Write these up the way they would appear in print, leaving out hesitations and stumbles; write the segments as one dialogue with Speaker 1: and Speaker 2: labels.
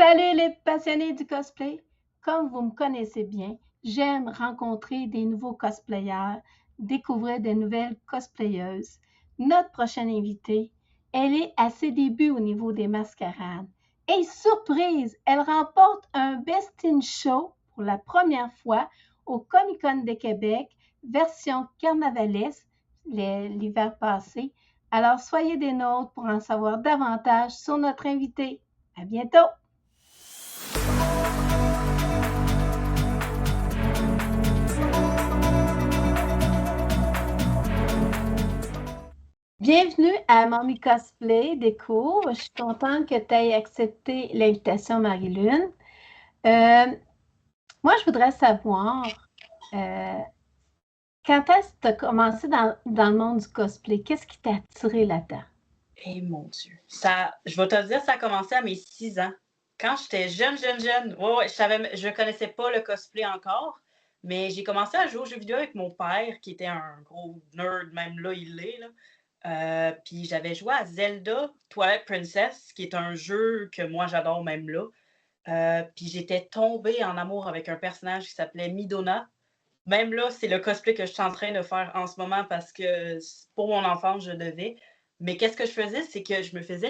Speaker 1: Salut les passionnés du cosplay! Comme vous me connaissez bien, j'aime rencontrer des nouveaux cosplayers, découvrir de nouvelles cosplayeuses. Notre prochaine invitée, elle est à ses débuts au niveau des mascarades. Et surprise, elle remporte un Best in Show pour la première fois au Comic-Con de Québec, version carnavalesque, l'hiver passé. Alors soyez des nôtres pour en savoir davantage sur notre invitée. À bientôt! Bienvenue à Mommy Cosplay Découvre. Je suis contente que tu aies accepté l'invitation, Marie-Lune. Moi, je voudrais savoir, quand est-ce que tu as commencé dans le monde du cosplay? Qu'est-ce qui t'a attiré là-dedans?
Speaker 2: Eh mon Dieu! Je vais te le dire, ça a commencé à mes 6 ans. Quand j'étais jeune, je connaissais pas le cosplay encore, mais j'ai commencé à jouer aux jeux vidéo avec mon père, qui était un gros nerd, même là, il l'est, là. Puis j'avais joué à Zelda Twilight Princess, qui est un jeu que moi j'adore même là. Puis j'étais tombée en amour avec un personnage qui s'appelait Midona. Même là, c'est le cosplay que je suis en train de faire en ce moment parce que pour mon enfance, je devais. Mais qu'est-ce que je faisais, c'est que je me faisais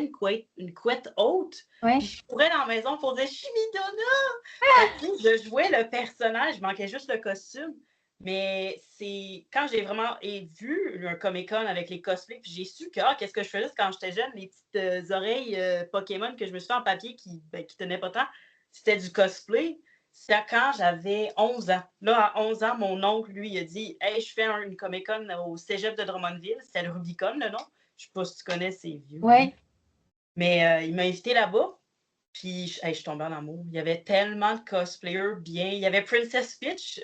Speaker 2: une couette haute, puis je courais dans la maison pour dire « Je suis Midona! » Je jouais le personnage, il manquait juste le costume. Mais c'est quand j'ai vraiment vu un Comic-Con avec les cosplays, puis j'ai su que qu'est-ce que je faisais quand j'étais jeune, les petites oreilles Pokémon que je me suis fait en papier qui tenaient pas tant, c'était du cosplay. C'est quand j'avais 11 ans. Là, à 11 ans, mon oncle, lui, il a dit « Hey, je fais une Comic-Con au cégep de Drummondville. » C'était le Rubicon, le nom. Je sais pas si tu connais, c'est vieux.
Speaker 1: Oui.
Speaker 2: Mais il m'a invité là-bas. Puis, je suis tombée en amour. Il y avait tellement de cosplayers bien. Il y avait Princess Peach.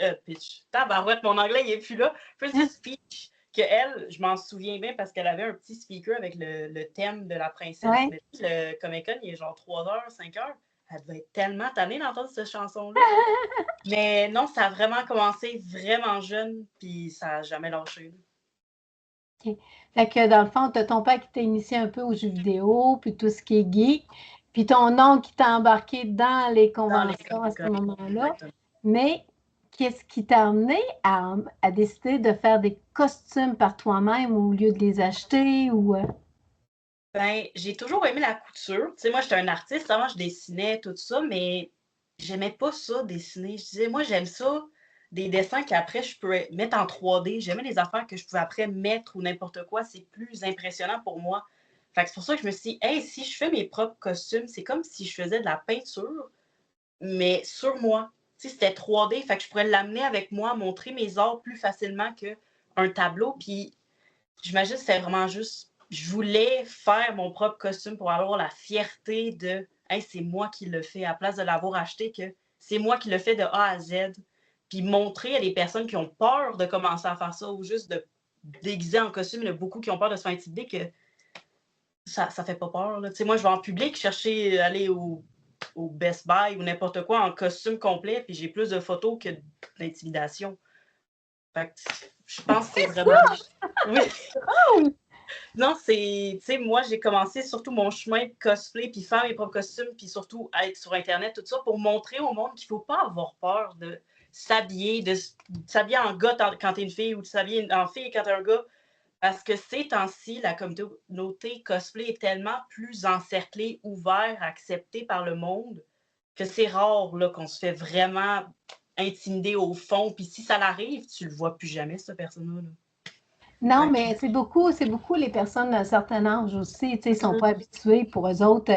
Speaker 2: Tabarouette, mon anglais, il n'est plus là. Princess Peach, que elle, je m'en souviens bien parce qu'elle avait un petit speaker avec le thème de la princesse.
Speaker 1: Ouais.
Speaker 2: Mais le Comic-Con, il est genre 3 heures, 5 heures. Elle devait être tellement tannée d'entendre cette chanson-là. Mais non, ça a vraiment commencé vraiment jeune, puis ça n'a jamais lâché.
Speaker 1: OK. Fait que dans le fond, tu as ton père qui t'a initié un peu aux jeux vidéo, puis tout ce qui est geek, puis ton oncle qui t'a embarqué dans les conventions à ce moment-là.
Speaker 2: Exactement.
Speaker 1: Mais qu'est-ce qui t'a amené à décider de faire des costumes par toi-même au lieu de les acheter ou
Speaker 2: Ben, j'ai toujours aimé la couture. Tu sais, moi, j'étais un artiste, avant, je dessinais, tout ça, mais j'aimais pas ça, dessiner. Je disais, moi, j'aime ça, des dessins qu'après, je peux mettre en 3D. J'aimais les affaires que je pouvais après mettre ou n'importe quoi. C'est plus impressionnant pour moi. Fait que c'est pour ça que je me suis dit, hey, si je fais mes propres costumes, c'est comme si je faisais de la peinture, mais sur moi. Tu sais, c'était 3D, fait que je pourrais l'amener avec moi, montrer mes arts plus facilement qu'un tableau. Puis j'imagine que c'était vraiment juste, je voulais faire mon propre costume pour avoir la fierté de hey, c'est moi qui le fais, à place de l'avoir acheté, que c'est moi qui le fais de A à Z. Puis montrer à des personnes qui ont peur de commencer à faire ça ou juste de déguiser en costume. Il y en a beaucoup qui ont peur de se faire intimider que ça fait pas peur. Là. Tu sais, moi, je vais en public chercher, aller au Best Buy ou n'importe quoi en costume complet, puis j'ai plus de photos que d'intimidation. Fait que je pense que c'est vraiment. Oui. Non, tu sais, moi, j'ai commencé surtout mon chemin de cosplay, puis faire mes propres costumes, puis surtout être sur Internet, tout ça, pour montrer au monde qu'il ne faut pas avoir peur de s'habiller en gars quand t'es une fille ou de s'habiller en fille quand t'es un gars. Parce que ces temps-ci, la communauté cosplay est tellement plus encerclée, ouverte, acceptée par le monde, que c'est rare là, qu'on se fait vraiment intimider au fond. Puis si ça l'arrive, tu le vois plus jamais, cette personne-là. Là.
Speaker 1: Non,
Speaker 2: Fait
Speaker 1: mais c'est beaucoup les personnes d'un certain âge aussi, tu sais, ils sont pas habitués. Pour eux autres,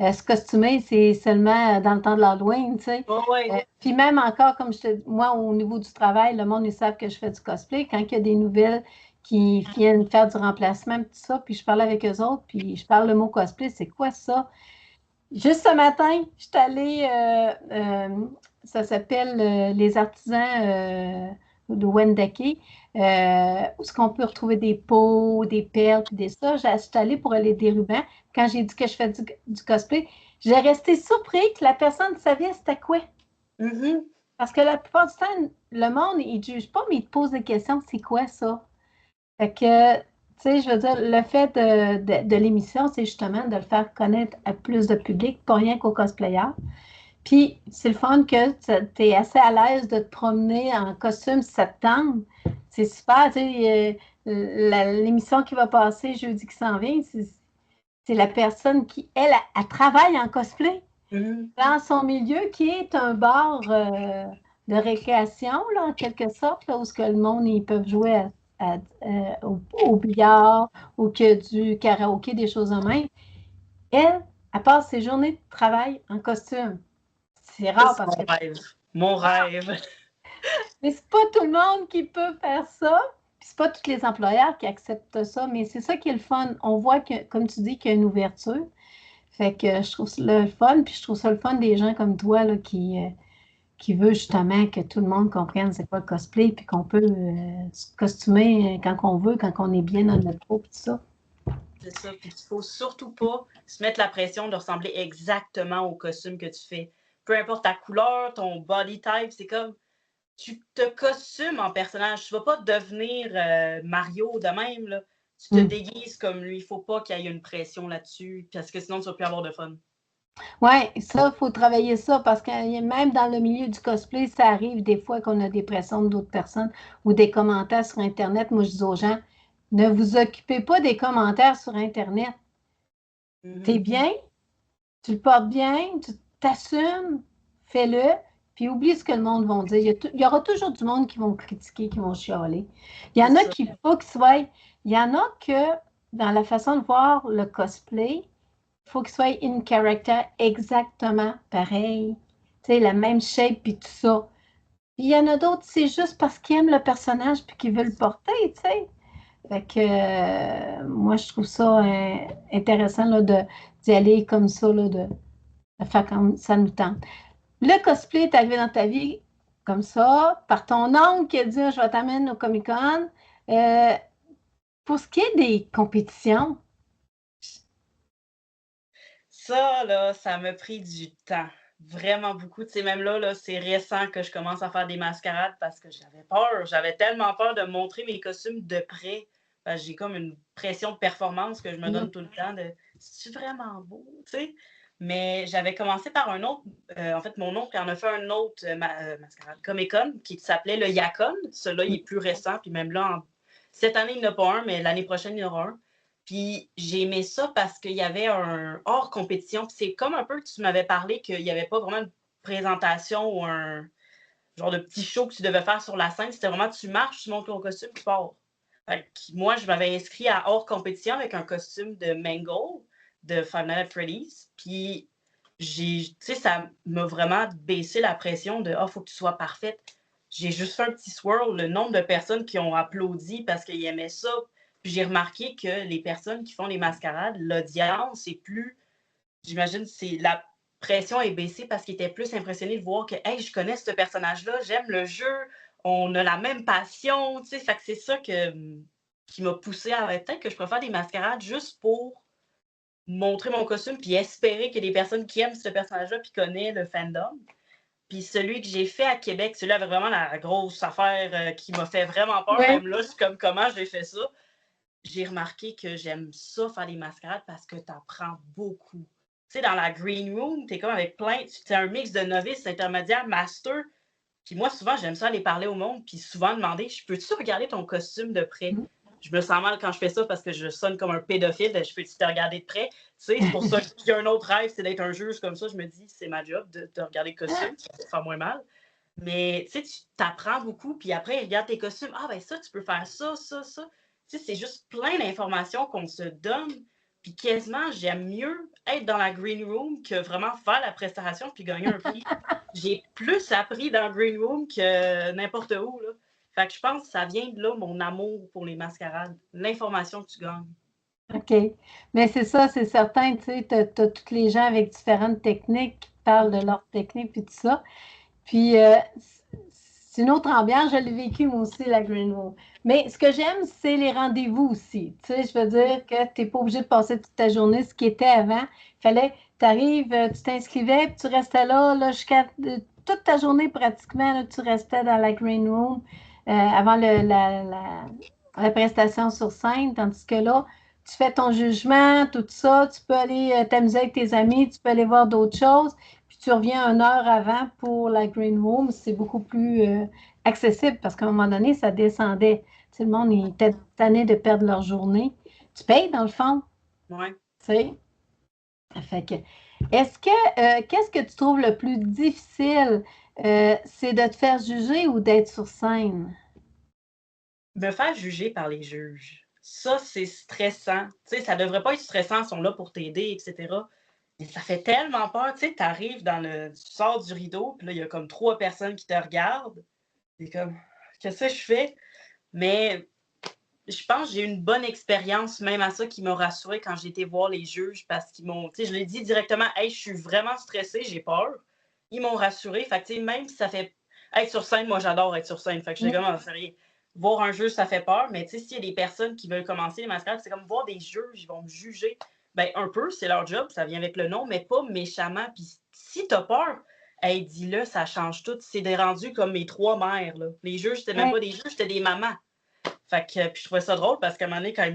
Speaker 1: se costumer, c'est seulement dans le temps de l'Halloween, tu sais.
Speaker 2: ouais.
Speaker 1: Puis même encore, comme moi, au niveau du travail, le monde, ils savent que je fais du cosplay. Quand il y a des nouvelles qui viennent faire du remplacement, tout ça, puis je parle avec eux autres, puis je parle le mot cosplay, c'est quoi ça? Juste ce matin, je suis allée, ça s'appelle les artisans de Wendake, où est-ce qu'on peut retrouver des pots, des perles, puis des ça. Je suis allée pour aller des rubans. Quand j'ai dit que je fais du cosplay, j'ai resté surpris que la personne savait c'était quoi.
Speaker 2: Mm-hmm.
Speaker 1: Parce que la plupart du temps, le monde, il ne juge pas, mais il te pose des questions. C'est quoi ça? Fait que, tu sais, je veux dire, le fait de l'émission, c'est justement de le faire connaître à plus de public, pas rien qu'aux cosplayers. Puis, c'est le fun que tu es assez à l'aise de te promener en costume septembre. C'est super, tu sais, l'émission qui va passer jeudi qui s'en vient, c'est la personne qui, elle travaille en cosplay dans son milieu, qui est un bar de récréation, là, en quelque sorte, là, où ce que le monde, ils peuvent jouer au billard, ou que du karaoké, des choses en même. Elle passe ses journées de travail en costume. C'est
Speaker 2: Ça,
Speaker 1: rare
Speaker 2: c'est
Speaker 1: parce
Speaker 2: mon
Speaker 1: que...
Speaker 2: rêve. Mon rêve.
Speaker 1: Mais c'est pas tout le monde qui peut faire ça. Puis c'est pas tous les employeurs qui acceptent ça, mais c'est ça qui est le fun. On voit que, comme tu dis, qu'il y a une ouverture. Fait que je trouve ça le fun, puis je trouve ça le fun des gens comme toi là, qui veut justement que tout le monde comprenne c'est quoi le cosplay, puis qu'on peut se costumer quand on veut, quand on est bien dans notre peau, puis tout ça.
Speaker 2: C'est ça. Puis il faut surtout pas se mettre la pression de ressembler exactement au costume que tu fais. Peu importe ta couleur, ton body type, c'est comme tu te costumes en personnage. Tu vas pas devenir Mario de même, là. Tu te déguises comme lui. Il faut pas qu'il y ait une pression là-dessus, parce que sinon, tu vas plus avoir de fun.
Speaker 1: Oui, ça, il faut travailler ça parce que même dans le milieu du cosplay, ça arrive des fois qu'on a des pressions d'autres personnes ou des commentaires sur Internet. Moi, je dis aux gens, ne vous occupez pas des commentaires sur Internet. T'es bien, tu le portes bien, tu t'assumes, fais-le, puis oublie ce que le monde va dire. Il y aura toujours du monde qui vont critiquer, qui vont chialer. Il y en a qui faut qu'ils soient. Il y en a que dans la façon de voir le cosplay, il faut qu'il soit in character exactement pareil. Tu sais, la même shape puis tout ça. Puis il y en a d'autres, c'est juste parce qu'ils aiment le personnage puis qu'ils veulent le porter, tu sais. Fait que moi, je trouve ça intéressant là, d'y aller comme ça, là, de faire comme ça nous tente. Le cosplay est arrivé dans ta vie comme ça, par ton oncle qui a dit je vais t'amener au Comic-Con. Euh, pour ce qui est des compétitions,
Speaker 2: Ça, là, ça m'a pris du temps. Vraiment beaucoup. Tu sais, même là, c'est récent que je commence à faire des mascarades parce que j'avais peur. J'avais tellement peur de montrer mes costumes de près. J'ai comme une pression de performance que je me donne tout le temps de c'est vraiment beau, tu sais. Mais j'avais commencé par un autre. En fait, mon oncle en a fait un autre mascarade Comic-Con qui s'appelait le Yacon. Celui-là, il est plus récent. Puis même là, cette année, il n'y en a pas un, mais l'année prochaine, il y en aura un. Puis j'ai aimé ça parce qu'il y avait un hors compétition. Puis c'est comme un peu que tu m'avais parlé qu'il n'y avait pas vraiment une présentation ou un genre de petit show que tu devais faire sur la scène. C'était vraiment tu marches, tu montes ton costume, tu pars. Fait que moi, je m'avais inscrit à hors compétition avec un costume de Mangle de Five Nights at Freddy's. Puis tu sais, ça m'a vraiment baissé la pression de faut que tu sois parfaite. J'ai juste fait un petit swirl, le nombre de personnes qui ont applaudi parce qu'ils aimaient ça. Puis j'ai remarqué que les personnes qui font les mascarades, l'audience est plus, j'imagine, c'est la pression est baissée parce qu'ils étaient plus impressionnés de voir que, hey, je connais ce personnage-là, j'aime le jeu, on a la même passion, tu sais. Fait que c'est ça qui m'a poussé à peut-être que je préfère des mascarades juste pour montrer mon costume puis espérer que des personnes qui aiment ce personnage-là puis connaissent le fandom. Puis celui que j'ai fait à Québec, celui-là avait vraiment la grosse affaire qui m'a fait vraiment peur.
Speaker 1: ouais.
Speaker 2: Même là, c'est comme comment j'ai fait ça. J'ai remarqué que j'aime ça faire des mascarades parce que tu apprends beaucoup. Tu sais, dans la green room, tu es comme avec plein. C'est un mix de novices, intermédiaires, master. Puis moi, souvent, j'aime ça aller parler au monde, puis souvent demander je peux-tu regarder ton costume de près? Je me sens mal quand je fais ça parce que je sonne comme un pédophile. Je peux-tu te regarder de près? Tu sais, c'est pour ça qu'il y a un autre rêve, c'est d'être un juge comme ça. Je me dis, c'est ma job de te regarder le costume, ça va te faire moins mal. Mais tu sais, tu t'apprends beaucoup, puis après, ils regardent tes costumes. Ah, ben ça, tu peux faire ça, ça, ça. Tu sais, c'est juste plein d'informations qu'on se donne. Puis quasiment, j'aime mieux être dans la green room que vraiment faire la prestation puis gagner un prix. J'ai plus appris dans le green room que n'importe où, là. Fait que je pense que ça vient de là, mon amour pour les mascarades. L'information que tu gagnes.
Speaker 1: OK. Mais c'est ça, c'est certain, tu sais, tu as tous les gens avec différentes techniques qui parlent de leur technique puis tout ça. Puis, c'est une autre ambiance. Je l'ai vécu, moi aussi, la Green Room. Mais ce que j'aime, c'est les rendez-vous aussi. Tu sais, je veux dire que tu n'es pas obligé de passer toute ta journée, ce qui était avant. Il fallait, tu arrives, tu t'inscrivais, puis tu restais là jusqu'à toute ta journée pratiquement, là, tu restais dans la Green Room avant la prestation sur scène, tandis que là, tu fais ton jugement, tout ça, tu peux aller t'amuser avec tes amis, tu peux aller voir d'autres choses, puis tu reviens 1 heure avant pour la green room, c'est beaucoup plus accessible parce qu'à un moment donné, ça descendait. Tu sais, le monde était tanné de perdre leur journée. Tu payes dans le fond,
Speaker 2: Ouais.
Speaker 1: tu sais. Fait que, qu'est-ce que tu trouves le plus difficile? C'est de te faire juger ou d'être sur scène?
Speaker 2: Me faire juger par les juges, ça, c'est stressant. Tu sais, ça devrait pas être stressant, ils sont là pour t'aider, et cetera. Mais ça fait tellement peur, tu sais, tu sors du rideau, puis là, il y a comme 3 personnes qui te regardent. Tu comme: «Qu'est-ce que je fais?» Mais je pense que j'ai eu une bonne expérience même à ça qui m'a rassurée quand j'ai été voir les juges parce qu'ils m'ont, tu sais, je l'ai dit directement: «Hey, je suis vraiment stressée, j'ai peur». Ils m'ont rassurée, fait que, tu sais, même si ça fait être sur scène, moi, j'adore être sur scène, fait que j'étais comme: «Ah, c'est rien». Voir un juge, ça fait peur, mais tu sais, s'il y a des personnes qui veulent commencer les mascarades, c'est comme voir des juges, ils vont me juger. Ben, un peu, c'est leur job, ça vient avec le nom, mais pas méchamment. Puis si t'as peur, hey, dis-le, ça change tout. C'est des rendus comme mes 3 mères, là. Les juges, c'était même
Speaker 1: Ouais.
Speaker 2: pas des juges, c'était des mamans. Fait que, puis je trouvais ça drôle parce qu'à un moment donné, quand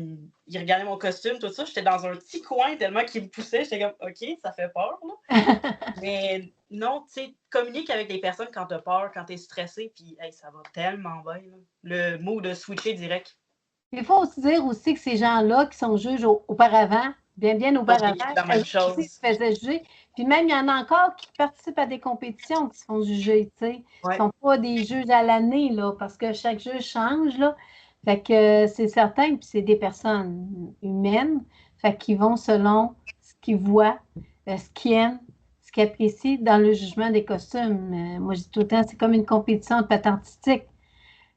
Speaker 2: il regardait mon costume, tout ça, j'étais dans un petit coin tellement qu'il me poussait. J'étais comme, OK, ça fait peur, là. Mais non, tu sais, communique avec les personnes quand t'as peur, quand t'es stressé, puis hey, ça va tellement bien, là. Le mot de switcher direct.
Speaker 1: Il faut aussi dire aussi que ces gens-là qui sont juges auparavant, bien
Speaker 2: Pas
Speaker 1: auparavant,
Speaker 2: la
Speaker 1: eux
Speaker 2: même
Speaker 1: aussi
Speaker 2: chose.
Speaker 1: se faisaient juger. Puis même, il y en a encore qui participent à des compétitions qui se font juger, tu sais. Ils ne
Speaker 2: Ouais.
Speaker 1: sont pas des juges à l'année, là, parce que chaque juge change, là. Fait que c'est certain, puis c'est des personnes humaines, fait qu'ils vont selon ce qu'ils voient, ce qu'ils aiment, ce qu'ils apprécient dans le jugement des costumes. Moi, je dis tout le temps, c'est comme une compétition de patin artistique.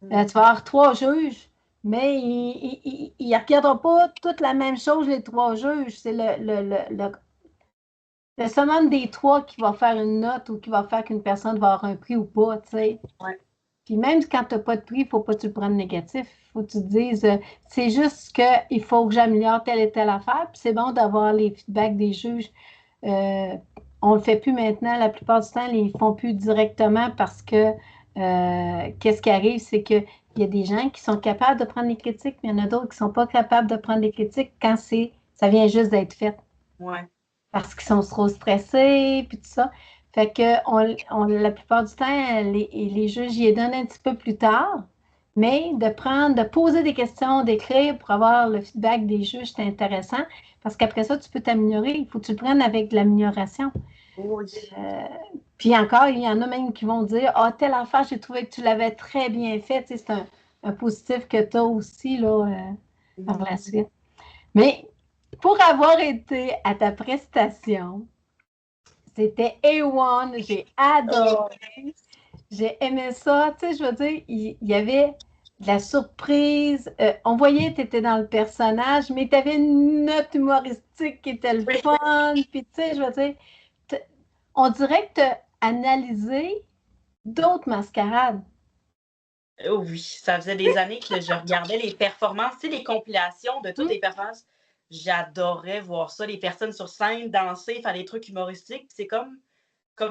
Speaker 1: Tu vas avoir 3 juges, mais ils ne regarderont pas toute la même chose, les 3 juges. C'est le summum des 3 qui va faire une note ou qui va faire qu'une personne va avoir un prix ou pas, tu sais.
Speaker 2: Ouais.
Speaker 1: Puis même quand tu n'as pas de prix, il ne faut pas que tu le prennes négatif. Il faut que tu te dises, c'est juste qu'il faut que j'améliore telle et telle affaire. Puis c'est bon d'avoir les feedbacks des juges. On ne le fait plus maintenant. La plupart du temps, ils ne font plus directement parce que qu'est-ce qui arrive, c'est qu'il y a des gens qui sont capables de prendre les critiques, mais il y en a d'autres qui ne sont pas capables de prendre les critiques quand ça vient juste d'être fait.
Speaker 2: Ouais.
Speaker 1: Parce qu'ils sont trop stressés, puis tout ça. Fait que la plupart du temps, les juges y donnent un petit peu plus tard, mais de poser des questions, d'écrire pour avoir le feedback des juges, c'est intéressant parce qu'après ça, tu peux t'améliorer. Il faut que tu le prennes avec de l'amélioration.
Speaker 2: Oui.
Speaker 1: Puis encore, il y en a même qui vont dire: Ah, telle affaire, j'ai trouvé que tu l'avais très bien fait. Tu sais, c'est un positif que tu as aussi là, par la suite. Mais pour avoir été à ta prestation, c'était A1, j'ai adoré. J'ai aimé ça. Tu sais, je veux dire, il y avait de la surprise. On voyait que tu étais dans le personnage, mais tu avais une note humoristique qui était le
Speaker 2: Oui.
Speaker 1: fun. Puis, tu sais, je veux dire, on dirait que tu as analysé d'autres mascarades.
Speaker 2: Oh oui, ça faisait des années que je regardais les performances, tu sais, les compilations de tous
Speaker 1: Hum,
Speaker 2: les personnages. J'adorais voir ça, les personnes sur scène danser, faire des trucs humoristiques. C'est comme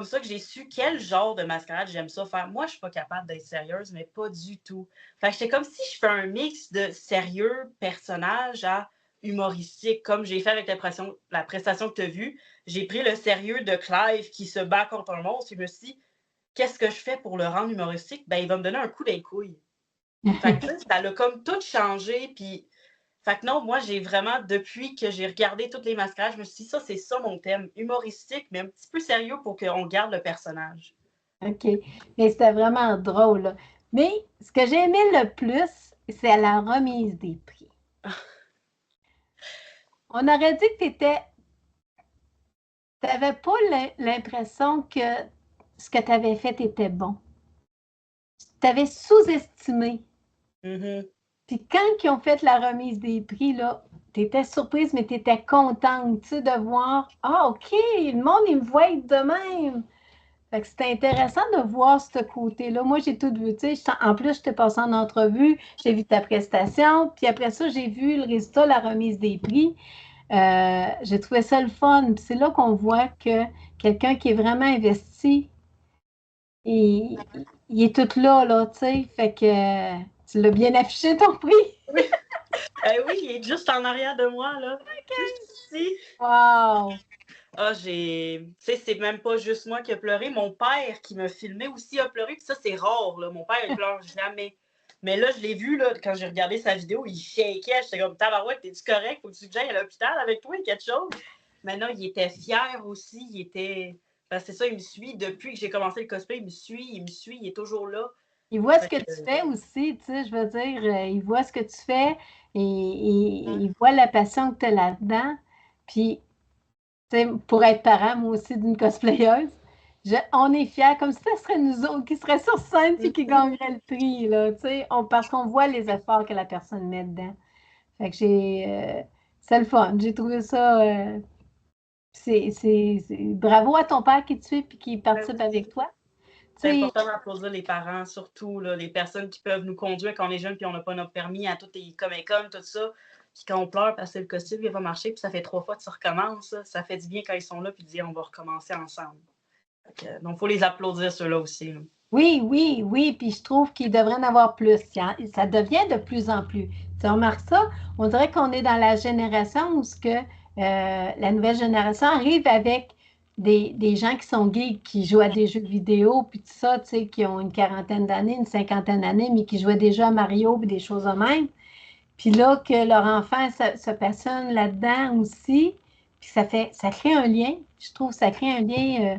Speaker 2: ça que j'ai su quel genre de mascarade j'aime ça faire. Moi, je suis pas capable d'être sérieuse, mais pas du tout. Fait que j'étais comme si je fais un mix de sérieux personnage à humoristique, comme j'ai fait avec la prestation que tu as vue. J'ai pris le sérieux de Clive qui se bat contre un monstre et je me suis dit, qu'est-ce que je fais pour le rendre humoristique? Ben, il va me donner un coup d'un couille. Fait que, tu sais, ça l'a comme tout changé. Puis, fait que non, moi, j'ai vraiment, depuis que j'ai regardé toutes les mascarades, je me suis dit, ça, c'est ça mon thème, humoristique, mais un petit peu sérieux pour qu'on garde le personnage.
Speaker 1: OK. Mais c'était vraiment drôle, là. Mais ce que j'ai aimé le plus, c'est la remise des prix. On aurait dit que tu n'avais pas l'impression que ce que tu avais fait était bon. Tu avais sous-estimé.
Speaker 2: Mhm.
Speaker 1: Puis quand ils ont fait la remise des prix, là, tu étais surprise, mais tu étais contente, tu sais, de voir, ah, OK, le monde, il me voit de même. Fait que c'était intéressant de voir ce côté-là. Moi, j'ai tout vu, tu sais. En plus, je t'ai passé en entrevue, j'ai vu ta prestation, puis après ça, j'ai vu le résultat, la remise des prix. J'ai trouvé ça le fun. Puis c'est là qu'on voit que quelqu'un qui est vraiment investi, il est tout là, tu sais. Fait que Tu l'as bien affiché, ton prix?
Speaker 2: Oui. Oui, il est juste en arrière de moi, là. Juste ici.
Speaker 1: Wow!
Speaker 2: Ah, tu sais, c'est même pas juste moi qui a pleuré. Mon père qui me filmait aussi a pleuré. Puis ça, c'est rare, là. Mon père, il pleure jamais. Mais là, je l'ai vu, là, quand j'ai regardé sa vidéo, il shakeait. J'étais comme, tabarouette, t'es-tu correct? Faut que tu te j'aille à l'hôpital avec toi, quelque chose? Maintenant, il était fier aussi. Il était. Ben, c'est ça, il me suit. Depuis que j'ai commencé le cosplay, il me suit, il est toujours là.
Speaker 1: Il voit ce
Speaker 2: Fait
Speaker 1: que
Speaker 2: que,
Speaker 1: tu fais aussi, tu sais, je veux dire, il voit ce que tu fais et il voit la passion que tu as là-dedans. Puis, tu sais, pour être parent, moi aussi, d'une cosplayeuse, on est fiers, comme si ce serait nous autres qui seraient sur scène puis qui gagneraient le prix, là, tu sais, parce qu'on voit les efforts que la personne met dedans. Fait que c'est le fun. J'ai trouvé ça, bravo à ton père qui te suit puis qui
Speaker 2: ben
Speaker 1: participe
Speaker 2: oui.
Speaker 1: avec toi. Tu
Speaker 2: C'est
Speaker 1: sais,
Speaker 2: important d'applaudir les parents, surtout là, les personnes qui peuvent nous conduire quand on est jeune puis on n'a pas notre permis à toutes les Comic-Con, tout ça. Puis quand on pleure parce que le costume il va marcher, puis ça fait 3 fois que tu recommences, ça fait du bien quand ils sont là puis de dire on va recommencer ensemble. Donc, il faut les applaudir, ceux-là aussi. Là.
Speaker 1: oui, oui, oui, puis je trouve qu'il devrait en avoir plus. Ça devient de plus en plus. Tu remarques ça? On dirait qu'on est dans la génération où la nouvelle génération arrive avec des gens qui sont geeks, qui jouent à des jeux vidéo, puis tout ça, tu sais, qui ont une quarantaine d'années, une cinquantaine d'années, mais qui jouaient déjà à Mario, puis des choses de même. Puis là, que leur enfant se passionne là-dedans aussi, puis ça crée un lien. Je trouve que ça crée un lien.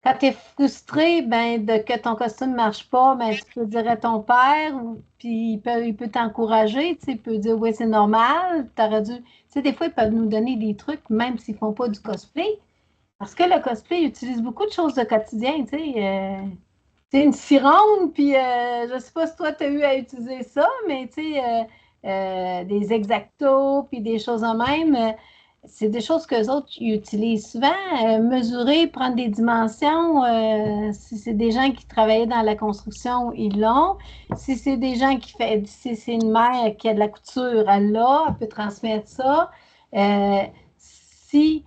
Speaker 1: Quand tu es frustré, ben, que ton costume ne marche pas, ben, tu peux dire à ton père, puis il peut t'encourager, tu sais, il peut dire, oui, c'est normal, t'aurais dû. Tu sais, des fois, ils peuvent nous donner des trucs, même s'ils ne font pas du cosplay, parce que le cosplay utilise beaucoup de choses de quotidien, tu sais. Une cironde, puis je ne sais pas si toi, tu as eu à utiliser ça, mais tu sais, des exactos, puis des choses en même. C'est des choses que les autres ils utilisent souvent. Mesurer, prendre des dimensions. Si c'est des gens qui travaillaient dans la construction, ils l'ont. Si c'est des gens si c'est une mère qui a de la couture, elle l'a, elle peut transmettre ça. Si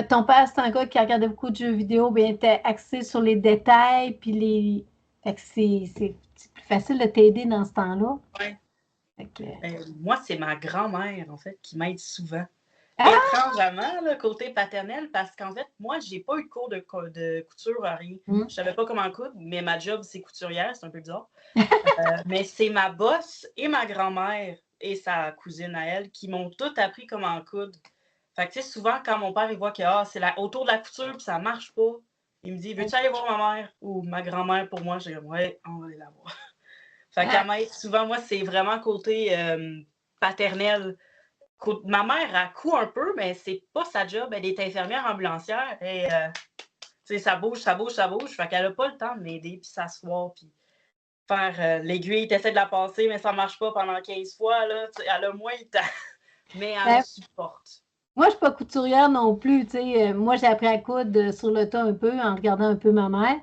Speaker 1: ton père, c'est un gars qui regardait beaucoup de jeux vidéo, bien, t'es axé sur les détails, puis Fait que c'est plus facile de t'aider dans ce temps-là.
Speaker 2: Ouais.
Speaker 1: Fait que...
Speaker 2: Moi, c'est ma grand-mère, en fait, qui m'aide souvent.
Speaker 1: Ah!
Speaker 2: Étrangement, le côté paternel, parce qu'en fait, moi, j'ai pas eu de cours de couture, rien.
Speaker 1: Hum.
Speaker 2: Je savais pas comment coudre, mais ma job, c'est couturière, c'est un peu bizarre. Mais c'est ma boss et ma grand-mère et sa cousine à elle qui m'ont tout appris comment coudre. Fait que, tu sais, souvent, quand mon père, il voit que c'est autour de la couture puis ça marche pas, il me dit, veux-tu aller voir ma mère ou ma grand-mère pour moi? J'ai dit, ouais, on va aller la voir. Fait qu'elle m'aide souvent, moi, c'est vraiment côté paternel. Ma mère, elle coud un peu, mais c'est pas sa job. Elle est infirmière ambulancière et, tu sais, ça bouge, ça bouge, ça bouge. Fait qu'elle a pas le temps de m'aider puis s'asseoir puis faire l'aiguille, t'essaies de la passer, mais ça marche pas pendant 15 fois. Là, elle a moins le temps, mais elle me
Speaker 1: Ben,
Speaker 2: supporte.
Speaker 1: moi, je suis pas couturière non plus. Tu sais, moi, j'ai appris à coudre sur le tas un peu en regardant un peu ma mère,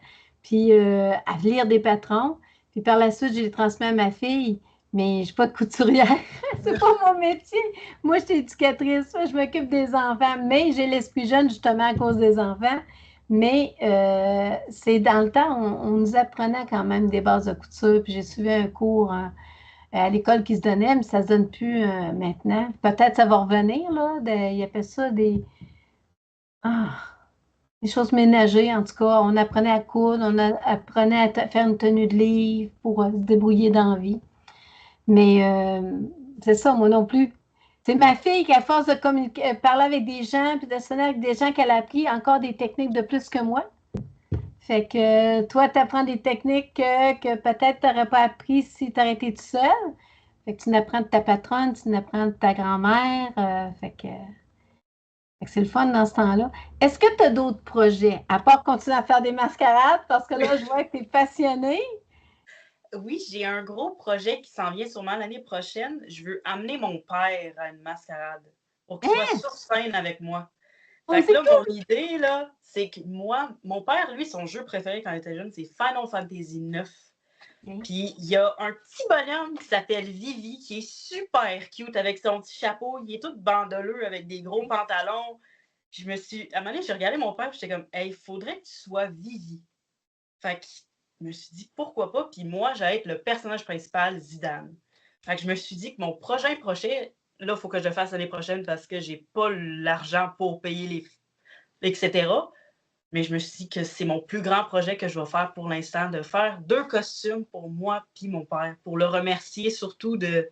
Speaker 1: puis à lire des patrons. Puis par la suite, je les transmets à ma fille, mais je suis pas de couturière. C'est pas mon métier. Moi, je suis éducatrice. Moi, je m'occupe des enfants, mais j'ai l'esprit jeune justement à cause des enfants. Mais c'est dans le temps, on nous apprenait quand même des bases de couture. Puis j'ai suivi un cours à l'école qui se donnait, mais ça ne se donne plus maintenant. Peut-être ça va revenir, là. Il appelle ça ah, des choses ménagères, en tout cas. On apprenait à coudre, apprenait à faire une tenue de livre pour se débrouiller dans la vie. Mais c'est ça, moi non plus. C'est ma fille qui, à force de communiquer, parler avec des gens, puis de sonner avec des gens qu'elle a appris encore des techniques de plus que moi. Fait que toi, tu apprends des techniques que peut-être tu n'aurais pas appris si tu aurais été tout seul. Fait que tu n'apprends de ta patronne, tu n'apprends de ta grand-mère. Fait que c'est le fun dans ce temps-là. Est-ce que tu as d'autres projets, à part continuer à faire des mascarades? Parce que là, je vois que tu es passionnée.
Speaker 2: Oui, j'ai un gros projet qui s'en vient sûrement l'année prochaine. Je veux amener mon père à une mascarade pour qu'il soit
Speaker 1: Hein?
Speaker 2: sur scène avec moi.
Speaker 1: Oh,
Speaker 2: Fait que
Speaker 1: c'est
Speaker 2: là, mon
Speaker 1: cool!
Speaker 2: idée, là, c'est que moi, mon père, lui, son jeu préféré quand il était jeune, c'est Final Fantasy 9.
Speaker 1: Hein?
Speaker 2: Puis il y a un petit bonhomme qui s'appelle Vivi, qui est super cute avec son petit chapeau. Il est tout bandeleux avec des gros pantalons. Puis à un moment donné, j'ai regardé mon père, j'étais comme, hey, il faudrait que tu sois Vivi. Fait que je me suis dit, pourquoi pas? Puis moi, j'allais être le personnage principal, Zidane. Fait que je me suis dit que mon prochain, là, il faut que je le fasse l'année prochaine parce que j'ai pas l'argent pour payer etc. Mais je me suis dit que c'est mon plus grand projet que je vais faire pour l'instant, de faire 2 costumes pour moi puis mon père, pour le remercier surtout de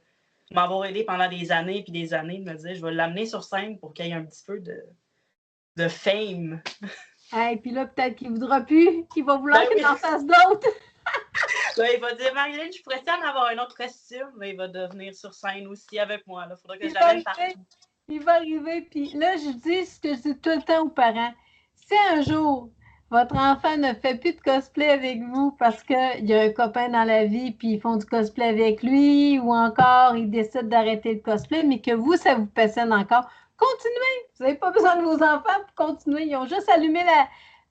Speaker 2: m'avoir aidé pendant des années puis des années, de me dire, je vais l'amener sur scène pour qu'il y ait un petit peu de fame.
Speaker 1: Et puis là, peut-être qu'il ne voudra plus, qu'il va vouloir
Speaker 2: Ben
Speaker 1: que
Speaker 2: oui.
Speaker 1: t'en fasses d'autres.
Speaker 2: Ouais, il va dire, Marilyn, je pourrais en avoir un autre costume, mais il va devenir sur scène aussi avec moi. Il faudra que je l'amène partout.
Speaker 1: Il va arriver, puis là, je dis ce que je dis tout le temps aux parents. Si un jour, votre enfant ne fait plus de cosplay avec vous parce qu'il y a un copain dans la vie, puis ils font du cosplay avec lui, ou encore ils décident d'arrêter le cosplay, mais que vous, ça vous passionne encore, continuez. Vous n'avez pas besoin de vos enfants pour continuer. Ils ont juste allumé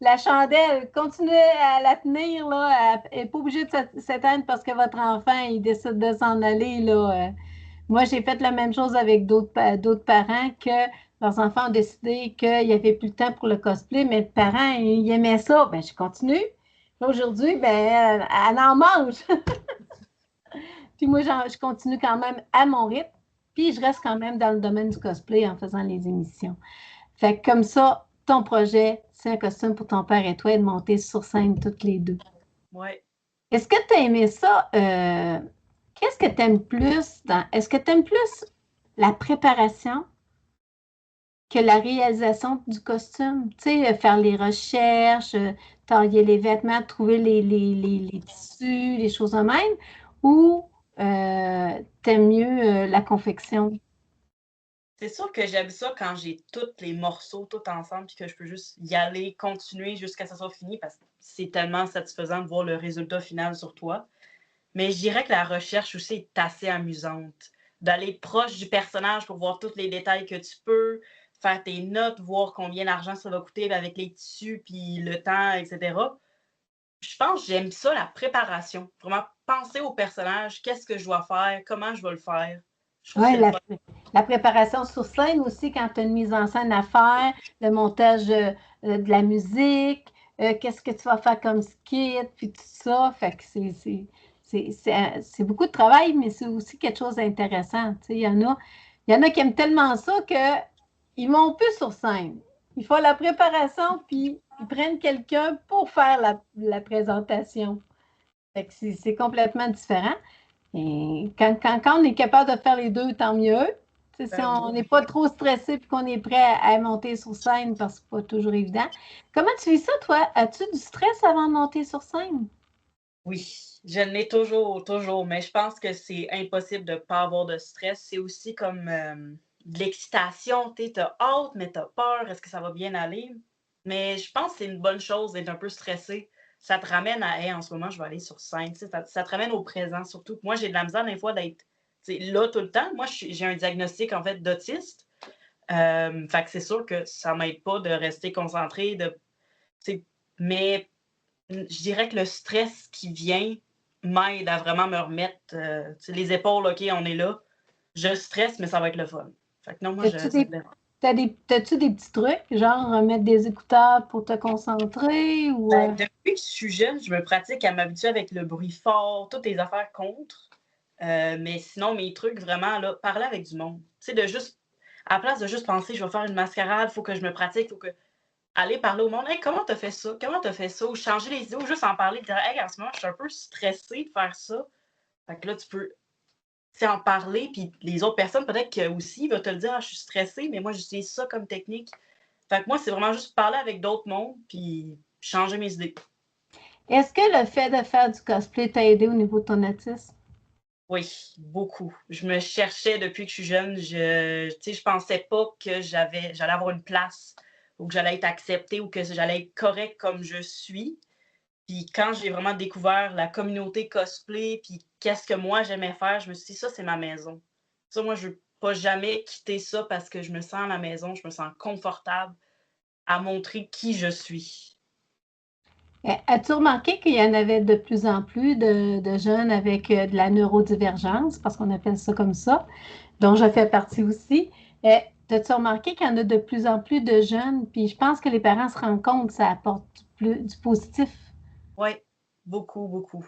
Speaker 1: la chandelle. Continuez à la tenir, là. Elle n'est pas obligée de s'éteindre parce que votre enfant, il décide de s'en aller, là. Moi, j'ai fait la même chose avec d'autres parents que leurs enfants ont décidé qu'il n'y avait plus le temps pour le cosplay, mais les parents, ils aimaient ça. Ben, je continue. Aujourd'hui, ben, elle en mange. Puis moi, je continue quand même à mon rythme. Puis je reste quand même dans le domaine du cosplay en faisant les émissions. Fait que comme ça, ton projet, c'est un costume pour ton père et toi et de monter sur scène toutes les deux.
Speaker 2: Oui.
Speaker 1: Est-ce que tu as aimé ça? Qu'est-ce que tu aimes plus est-ce que tu aimes plus la préparation que la réalisation du costume? Tu sais, faire les recherches, tailler les vêtements, trouver les tissus, les choses de même, ou t'aimes mieux la confection?
Speaker 2: C'est sûr que j'aime ça quand j'ai tous les morceaux tout ensemble puis que je peux juste y aller, continuer jusqu'à ce que ça soit fini parce que c'est tellement satisfaisant de voir le résultat final sur toi. Mais je dirais que la recherche aussi est assez amusante. D'aller proche du personnage pour voir tous les détails que tu peux, faire tes notes, voir combien d'argent ça va coûter avec les tissus, puis le temps, etc. Je pense que j'aime ça, la préparation. Vraiment penser au personnage, qu'est-ce que je dois faire, comment je vais le faire. Je trouve que
Speaker 1: Oui,
Speaker 2: c'est le fun.
Speaker 1: la préparation sur scène aussi, quand tu as une mise en scène à faire, le montage de la musique, qu'est-ce que tu vas faire comme skit, puis tout ça. Fait que c'est beaucoup de travail, mais c'est aussi quelque chose d'intéressant. Tu sais, il y en a qui aiment tellement ça qu'ils ne montent plus sur scène. Ils font la préparation, puis ils prennent quelqu'un pour faire la présentation. Fait que c'est complètement différent. Et quand on est capable de faire les deux, tant mieux. Tu sais, si
Speaker 2: Ben oui.
Speaker 1: on n'est pas trop stressé et qu'on est prêt à monter sur scène, parce que c'est pas toujours évident. Comment tu vis ça, toi? As-tu du stress avant de monter sur scène?
Speaker 2: Oui, je l'ai toujours, toujours, mais je pense que c'est impossible de ne pas avoir de stress. C'est aussi comme de l'excitation, tu as hâte, mais tu as peur, est-ce que ça va bien aller? Mais je pense que c'est une bonne chose d'être un peu stressé. Ça te ramène à, hey, en ce moment, je vais aller sur scène. Tu sais, ça te ramène au présent, surtout. Moi, j'ai de la misère des fois d'être là tout le temps. Moi, j'ai un diagnostic, en fait, d'autiste. Fait que c'est sûr que ça m'aide pas de rester concentré, mais je dirais que le stress qui vient m'aide à vraiment me remettre les épaules, OK, on est là. Je stresse, mais ça va être le fun. Fait que non, moi,
Speaker 1: As-tu
Speaker 2: ça me
Speaker 1: des,
Speaker 2: dérange.
Speaker 1: t'as-tu des petits trucs, genre mettre des écouteurs pour te concentrer ou
Speaker 2: Ben, depuis que je suis jeune, je me pratique à m'habituer avec le bruit fort, toutes les affaires contre. Mais sinon, mes trucs, vraiment, là, parler avec du monde. Tu sais, à la place de juste penser, je vais faire une mascarade, il faut que je me pratique, faut que aller parler au monde. Hey, comment t'as fait ça? Comment t'as fait ça? Ou changer les idées, ou juste en parler, dire, hey, en ce moment, je suis un peu stressée de faire ça. Fait que là, tu peux en parler, puis les autres personnes, peut-être que aussi, vont te le dire, ah, je suis stressée, mais moi, j'utilise ça comme technique. Fait que moi, c'est vraiment juste parler avec d'autres mondes, puis changer mes idées.
Speaker 1: est-ce que le fait de faire du cosplay t'a aidé au niveau de ton autisme?
Speaker 2: Oui, beaucoup. Je me cherchais depuis que je suis jeune. Je pensais pas que j'allais avoir une place ou que j'allais être acceptée ou que j'allais être correcte comme je suis. Puis quand j'ai vraiment découvert la communauté cosplay, puis qu'est-ce que moi j'aimais faire, je me suis dit, ça, c'est ma maison. Ça, moi, je veux pas jamais quitter ça parce que je me sens à ma maison, je me sens confortable à montrer qui je suis.
Speaker 1: As-tu remarqué qu'il y en avait de plus en plus de jeunes avec de la neurodivergence, parce qu'on appelle ça comme ça, dont je fais partie aussi? As-tu remarqué qu'il y en a de plus en plus de jeunes? Puis je pense que les parents se rendent compte que ça apporte du positif.
Speaker 2: Oui. beaucoup, beaucoup.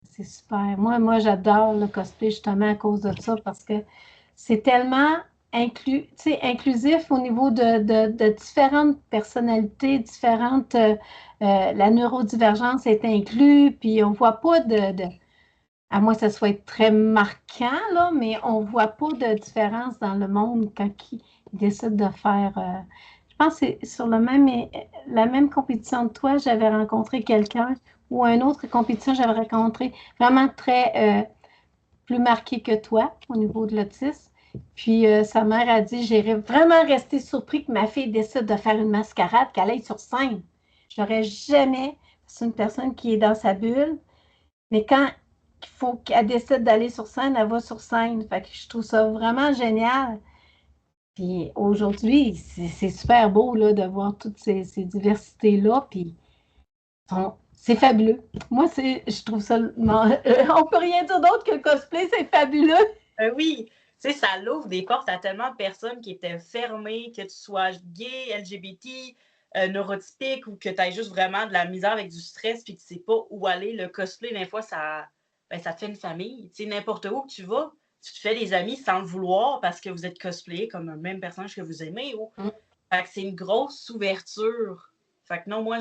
Speaker 1: C'est super. Moi j'adore le cosplay justement à cause de ça parce que c'est tellement inclusif au niveau de différentes personnalités, différentes. La neurodivergence est inclue, puis on voit pas à moins que ça soit très marquant, là, mais on voit pas de différence dans le monde quand ils décident de faire. Je pense que c'est sur la même compétition de toi, j'avais rencontré quelqu'un ou une autre compétition, j'avais rencontré vraiment très plus marqué que toi au niveau de l'autisme. Puis sa mère a dit, j'ai vraiment resté surpris que ma fille décide de faire une mascarade, qu'elle aille sur scène. J'aurais jamais, c'est une personne qui est dans sa bulle, mais quand il faut qu'elle décide d'aller sur scène, elle va sur scène. Fait que je trouve ça vraiment génial. Puis aujourd'hui, c'est super beau là, de voir toutes ces diversités-là. Puis c'est fabuleux. Moi, je trouve ça. On peut rien dire d'autre que le cosplay, c'est fabuleux.
Speaker 2: Oui, tu sais, ça l'ouvre des portes à tellement de personnes qui étaient fermées, que tu sois gay, LGBT, neurotypique ou que tu aies juste vraiment de la misère avec du stress puis que tu sais pas où aller. Le cosplay, des fois, ça te fait une famille. Tu sais, n'importe où que tu vas, tu te fais des amis sans le vouloir parce que vous êtes cosplayé comme un même personnage que vous aimez. Fait que c'est une grosse ouverture. Fait que non, moi,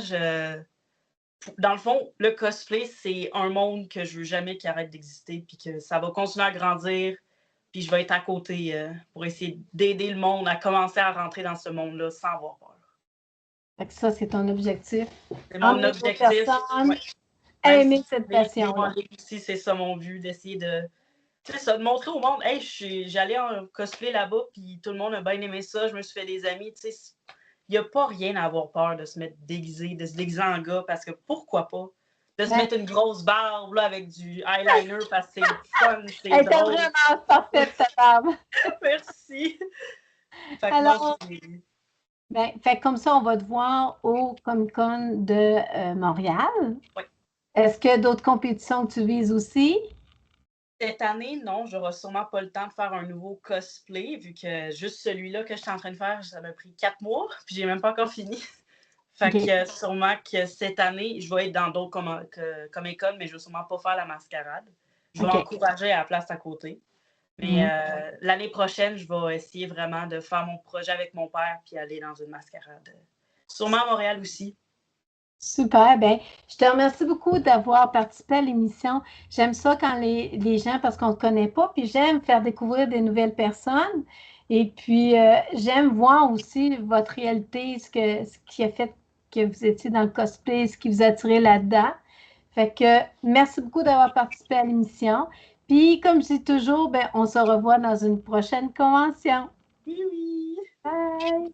Speaker 2: dans le fond, le cosplay, c'est un monde que je veux jamais qu'il arrête d'exister puis que ça va continuer à grandir puis je vais être à côté pour essayer d'aider le monde à commencer à rentrer dans ce monde-là sans avoir peur.
Speaker 1: Fait que ça, c'est ton objectif.
Speaker 2: C'est mon
Speaker 1: Emmener d'autres
Speaker 2: objectif.
Speaker 1: personnes,
Speaker 2: Ouais. Même
Speaker 1: aimer
Speaker 2: si
Speaker 1: cette
Speaker 2: je vais
Speaker 1: passion-là.
Speaker 2: aussi, c'est ça mon but, d'essayer de montrer au monde, hey, j'allais en cosplay là-bas, puis tout le monde a bien aimé ça, je me suis fait des amis. Tu sais, il n'y a pas rien à avoir peur de se mettre déguisé, de se déguiser en gars, parce que pourquoi pas? De se mettre une grosse barbe là, avec du eyeliner parce que c'est fun, c'est
Speaker 1: Elle était
Speaker 2: drôle.
Speaker 1: vraiment parfaite, ta barbe.
Speaker 2: Merci. Fait que moi,
Speaker 1: Alors, fait comme ça, on va te voir au Comic-Con de Montréal.
Speaker 2: Oui.
Speaker 1: Est-ce qu'il y a d'autres compétitions que tu vises aussi?
Speaker 2: Cette année, non, j'aurai sûrement pas le temps de faire un nouveau cosplay, vu que juste celui-là que je suis en train de faire, ça m'a pris 4 mois, puis j'ai même pas encore fini. Fait que sûrement que cette année, je vais être dans d'autres Comic-Con, mais je vais sûrement pas faire la mascarade. Je vais encourager à la place à côté. Mais l'année prochaine, je vais essayer vraiment de faire mon projet avec mon père puis aller dans une mascarade. Sûrement à Montréal aussi.
Speaker 1: Super, ben, je te remercie beaucoup d'avoir participé à l'émission. J'aime ça quand les gens, parce qu'on ne connaît pas, puis j'aime faire découvrir des nouvelles personnes. Et puis, j'aime voir aussi votre réalité, ce qui a fait que vous étiez dans le cosplay, ce qui vous a attiré là-dedans. Fait que merci beaucoup d'avoir participé à l'émission. Puis, comme je dis toujours, ben, on se revoit dans une prochaine convention.
Speaker 2: Oui, oui.
Speaker 1: Bye!